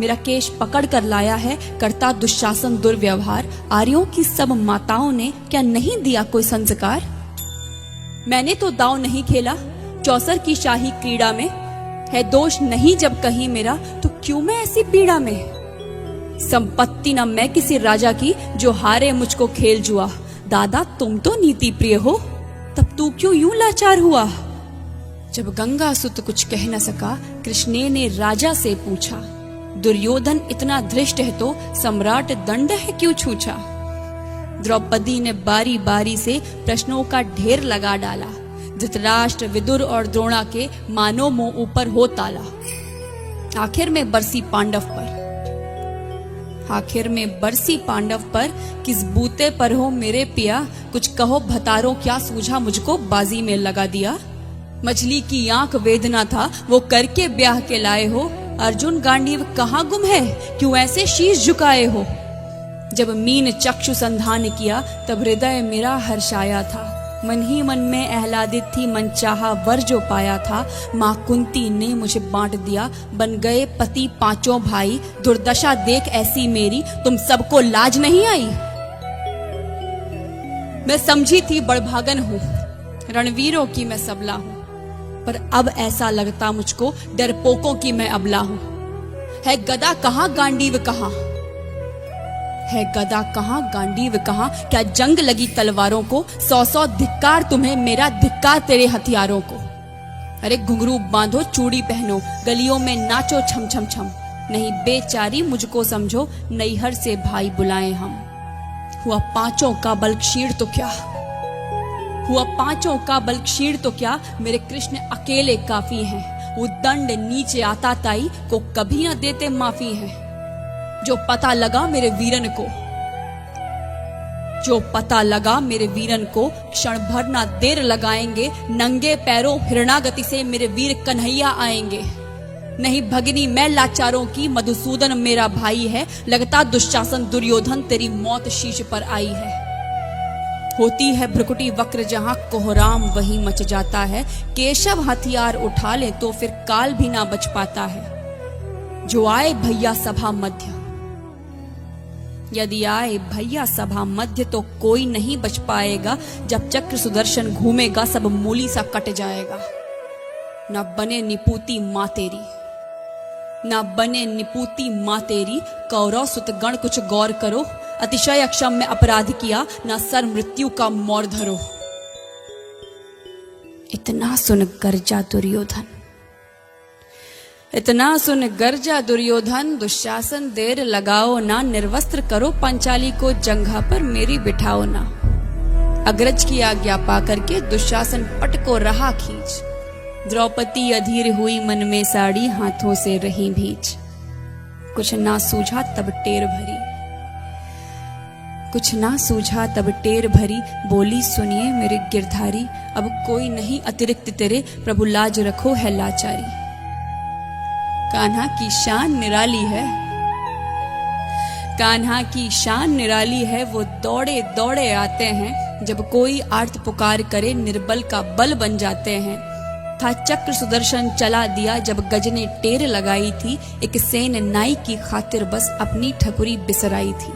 मेरा केश पकड़ कर लाया है, करता दुशासन दुर्व्यवहार। आर्यों की सब माताओं ने क्या नहीं दिया कोई संस्कार? मैंने तो दांव नहीं खेला चौसर की शाही क्रीड़ा में, है दोष नहीं जब कहीं मेरा, तो क्यों मैं ऐसी पीड़ा में? संपत्ति न मैं किसी राजा की, जो हारे मुझको खेल जुआ। दादा तुम तो नीति प्रिय हो, तब तू क्यों यूं लाचार हुआ? जब गंगा सुत कुछ कह न सका, कृष्णे ने राजा से पूछा। दुर्योधन इतना धृष्ट है तो सम्राट दंड है क्यों छूछा? द्रौपदी ने बारी बारी से प्रश्नों का ढेर लगा डाला। धृतराष्ट्र, विदुर और द्रोणा के मानो मुंह ऊपर हो ताला। आखिर में बरसी पांडव पर, किस बूते पर हो मेरे पिया? कुछ कहो भतारो क्या सूझा मुझको बाजी में लगा दिया? मछली की आंख वेदना था वो करके ब्याह के लाए हो। अर्जुन गांडीव कहाँ गुम है, क्यों ऐसे शीश झुकाए हो? जब मीन चक्षु संधान किया, तब हृदय मेरा हर्षाया था। मन ही मन में आह्लादित थी, मन चाहा वर जो पाया था। माँ कुंती ने मुझे बांट दिया, बन गए पति पांचों भाई। दुर्दशा देख ऐसी मेरी, तुम सबको लाज नहीं आई? मैं समझी थी बड़भागन हूँ, रणवीरों की मैं सबला हूँ, पर अब ऐसा लगता मुझको डरपोकों की मैं अबला हूँ। है गदा कहाँ गांडीव कहाँ, है गदा कहाँ गांडीव कहाँ? क्या जंग लगी तलवारों को? 100 धिक्कार तुम्हें, मेरा धिक्कार तेरे हथियारों को। अरे घुंघरू बांधो चूड़ी पहनो, गलियों में नाचो छम छम छम। नहीं बेचारी मुझको समझो, नैहर से भाई बुलाए हम। हुआ पांचों का बल क्षीण तो क्या, मेरे कृष्ण अकेले काफी हैं। वो दंड नीचे आता ताई को कभी न देते माफी है। जो पता लगा मेरे वीरन को, क्षण भर ना देर लगाएंगे। नंगे पैरों हिरणागति से मेरे वीर कन्हैया आएंगे। नहीं भगिनी मैं लाचारों की, मधुसूदन मेरा भाई है। लगता दुशासन दुर्योधन तेरी मौत शीश पर आई है। होती है भ्रुकुटी वक्र जहां कोहराम वहीं मच जाता है। केशव हथियार उठा ले तो फिर काल भी ना बच पाता है। जो आए भैया सभा मध्य, यदि आए भैया सभा मध्य, तो कोई नहीं बच पाएगा। जब चक्र सुदर्शन घूमेगा, सब मूली सा कट जाएगा। न बने निपूती माँ तेरी, कौरव सुत गण कुछ गौर करो। अतिशय अक्षम्य अपराध किया, न सर मृत्यु का मोर धरो। इतना सुन गर्जा दुर्योधन, दुशासन देर लगाओ ना। निर्वस्त्र करो पंचाली को, जंघा पर मेरी बिठाओ ना। अग्रज की आज्ञा पा करके दुशासन पट को रहा खींच। द्रौपदी अधीर हुई मन में साड़ी, हाथों से रही भींच। कुछ ना सूझा तब टेर भरी, बोली सुनिए मेरे गिरधारी। अब कोई नहीं अतिरिक्त तेरे, प्रभु लाज रखो है लाचारी। कान्हा की शान निराली है, वो दौड़े दौड़े आते हैं। जब कोई आर्त पुकार करे, निर्बल का बल बन जाते हैं। था चक्र सुदर्शन चला दिया, जब गज ने टेर लगाई थी। एक सेन नाई की खातिर बस अपनी ठकुरी बिसराई थी।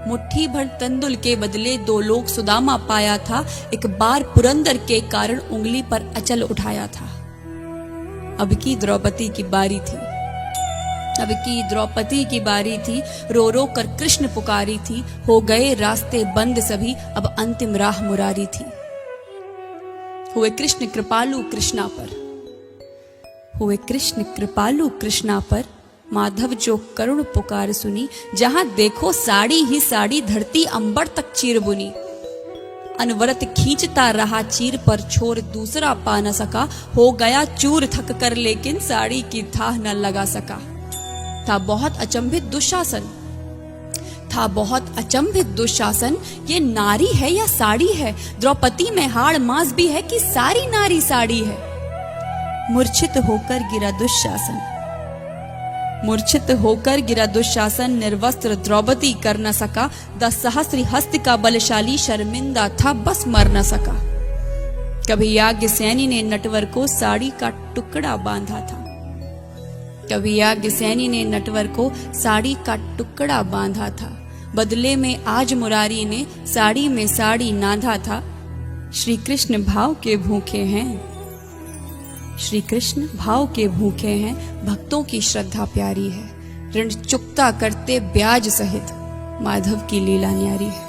मुट्ठी भर तंदुल के बदले 2 लोग सुदामा पाया था। एक बार पुरंदर के कारण उंगली पर अचल उठाया था। अब की द्रौपदी की बारी थी, रो रो कर कृष्ण पुकारी थी। हो गए रास्ते बंद सभी, अब अंतिम राह मुरारी थी। हुए कृष्ण कृपालु कृष्णा पर, माधव जो करुण पुकार सुनी। जहां देखो साड़ी ही साड़ी, धरती अंबर तक चीर बुनी। अनवरत खींचता रहा चीर पर, छोर दूसरा पा न सका। हो गया चूर थक कर, लेकिन साड़ी की थाह न लगा सका। था बहुत अचंभित दुशासन, ये नारी है या साड़ी है? द्रौपदी में हाड़ मांस भी है कि सारी नारी साड़ी है? मूर्छित होकर गिरा दुशासन, निर्वस्त्र द्रौपदी कर न सका। 10 सहस्त्र हस्त का बलशाली, शर्मिंदा था बस मर न सका। कभी याज्ञसेनी ने नटवर को साड़ी का टुकड़ा बांधा था। कभी याज्ञसेनी ने नटवर को साड़ी का टुकड़ा बांधा था, बदले में आज मुरारी ने साड़ी में साड़ी नाधा था। श्री कृष्ण भाव के भूखे हैं, श्री कृष्ण भाव के भूखे हैं, भक्तों की श्रद्धा प्यारी है। ऋण चुकता करते ब्याज सहित, माधव की लीला न्यारी है।